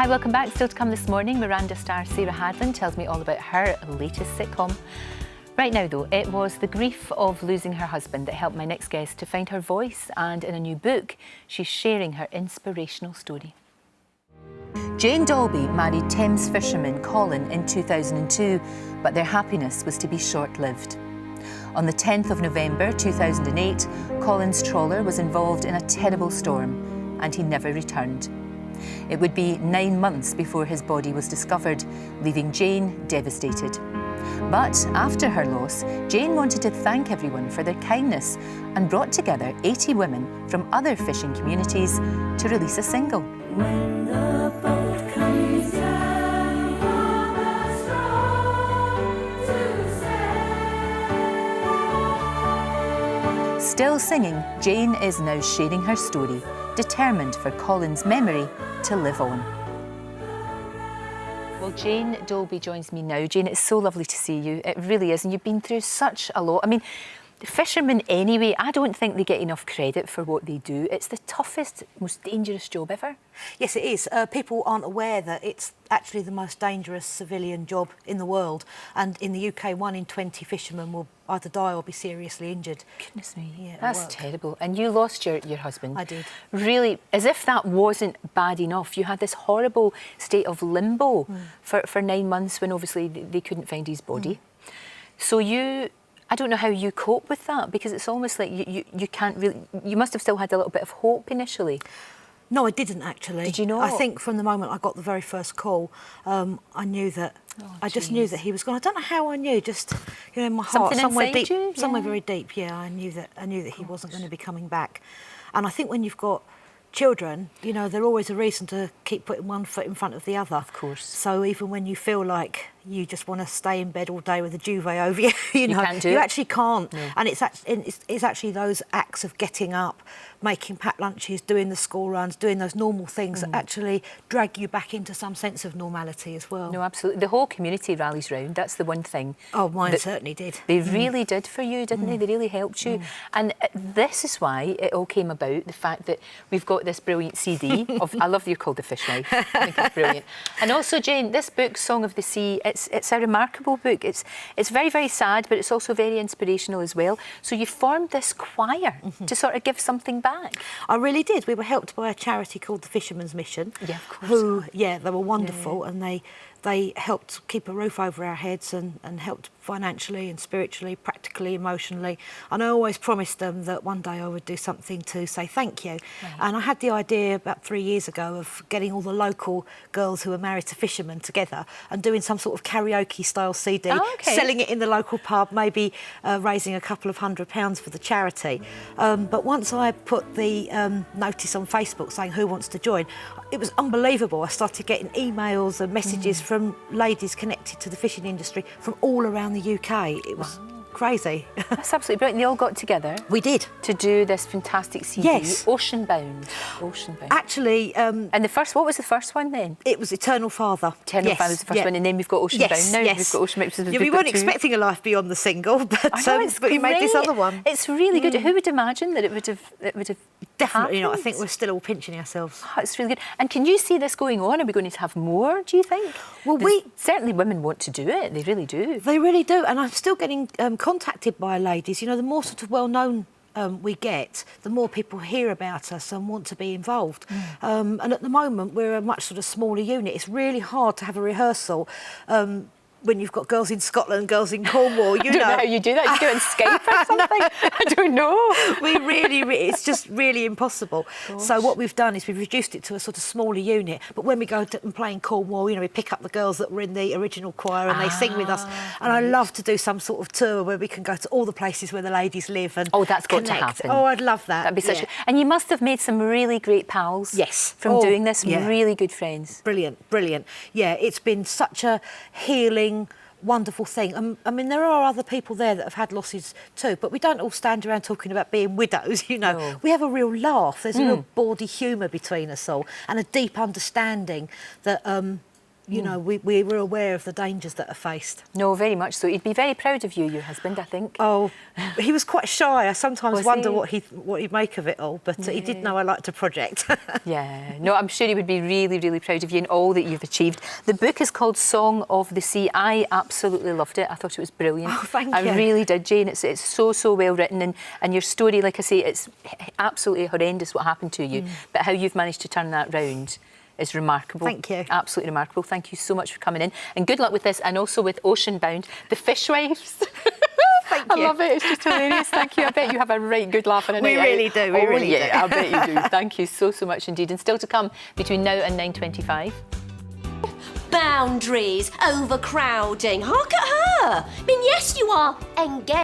Hi, welcome back. Still to come this morning, Miranda star Sarah Hadlin tells me all about her latest sitcom. Right now though, it was the grief of losing her husband that helped my next guest to find her voice, and in a new book, she's sharing her inspirational story. Jane Dolby married Thames fisherman Colin in 2002, but their happiness was to be short-lived. On the 10th of November 2008, Colin's trawler was involved in a terrible storm, and he never returned. It would be 9 months before his body was discovered, leaving Jane devastated. But after her loss, Jane wanted to thank everyone for their kindness and brought together 80 women from other fishing communities to release a single. When the boat comes down from the strong to sail. Still singing, Jane is now sharing her story, determined for Colin's memory to live on. Well, Jane Dolby joins me now. Jane, it's so lovely to see you. It really is, and you've been through such a lot. I mean, fishermen anyway, I don't think they get enough credit for what they do. It's the toughest, most dangerous job ever. Yes, it is. People aren't aware that it's actually the most dangerous civilian job in the world. And in the UK, 1 in 20 fishermen will either die or be seriously injured. Goodness me, yeah, that's terrible. And you lost your husband. I did. Really, as if that wasn't bad enough, you had this horrible state of limbo for 9 months when obviously they couldn't find his body. So I don't know how you cope with that, because it's almost like you can't really... You must have still had a little bit of hope initially. No, I didn't actually. Did you not? I think from the moment I got the very first call, I knew that... I just knew that he was gone. I don't know how I knew, just, you know, in my heart, somewhere deep, somewhere very deep, yeah, I knew that he wasn't going to be coming back. And I think when you've got children, you know, they're always a reason to keep putting one foot in front of the other. Of course. So even when you feel like you just want to stay in bed all day with a duvet over you, you actually can't. No. And it's actually those acts of getting up, making packed lunches, doing the school runs, doing those normal things that actually drag you back into some sense of normality as well. No, absolutely. The whole community rallies round. That's the one thing. Oh, mine certainly did. They really did for you, didn't they? They really helped you. And this is why it all came about, the fact that we've got this brilliant CD of... I love that you're called The Fish Life. I think it's brilliant. And also, Jane, this book, Song of the Sea, it's a remarkable book. It's very, very sad, but it's also very inspirational as well. So you formed this choir to sort of give something back. I really did. We were helped by a charity called the Fisherman's Mission. Yeah, of course. Who, yeah, they were wonderful, and they helped keep a roof over our heads and helped financially and spiritually, practically, emotionally. And I always promised them that one day I would do something to say thank you. Right. And I had the idea about 3 years ago of getting all the local girls who are married to fishermen together and doing some sort of karaoke-style CD, selling it in the local pub, maybe raising a couple of £100 for the charity. But once I put the notice on Facebook saying who wants to join, it was unbelievable. I started getting emails and messages from ladies connected to the fishing industry from all around the UK. It was crazy. That's absolutely brilliant. They all got together. We did. To do this fantastic CD. Yes. Ocean Bound. Ocean Bound. Actually... and what was the first one then? It was Eternal Father. Eternal Father was the first one, and then we've got Ocean Bound. Now we've got Ocean Bound. We weren't expecting a life beyond the single, but we made this other one. It's really good. Who would imagine that it would have Definitely not. I think we're still all pinching ourselves. Oh, it's really good. And can you see this going on? Are we going to have more, do you think? Well, certainly women want to do it. They really do. They really do. And I'm still getting contacted by ladies. You know, the more sort of well-known we get, the more people hear about us and want to be involved. And at the moment, we're a much sort of smaller unit. It's really hard to have a rehearsal when you've got girls in Scotland, girls in Cornwall, you know. I don't know how you do that. You do it on Skype or something? I don't know. It's just really impossible. Gosh. So what we've done is we've reduced it to a sort of smaller unit. But when we go and play in Cornwall, you know, we pick up the girls that were in the original choir and they sing with us. And I love to do some sort of tour where we can go to all the places where the ladies live and that's got to happen. Oh, I'd love that. That'd be such And you must have made some really great pals. Yes. From doing this, really good friends. Brilliant, brilliant. Yeah, it's been such a healing, wonderful thing. I mean, there are other people there that have had losses too, but we don't all stand around talking about being widows, you know. No. We have a real laugh. There's a real bawdy humour between us all and a deep understanding that you know, we were aware of the dangers that are faced. No, very much so. He'd be very proud of you, your husband, I think. Oh, he was quite shy. I sometimes Was wonder he? what he'd make of it all, but he did know I liked to project. Yeah, no, I'm sure he would be really, really proud of you and all that you've achieved. The book is called Song of the Sea. I absolutely loved it. I thought it was brilliant. Oh, thank you. I really did, Jane. It's so, so well written. And your story, like I say, it's absolutely horrendous what happened to you. But how you've managed to turn that round is remarkable. Thank you. Absolutely remarkable. Thank you so much for coming in. And good luck with this, and also with Ocean Bound, The Fishwives. Thank I you. love it. It's just hilarious. Thank you. I bet you have a right good laugh on a night out. We really do. We really do. I bet you do. Thank you so, so much indeed. And still to come between now and 9:25. Boundaries, overcrowding. Hark at her. I mean, yes, you are engaged.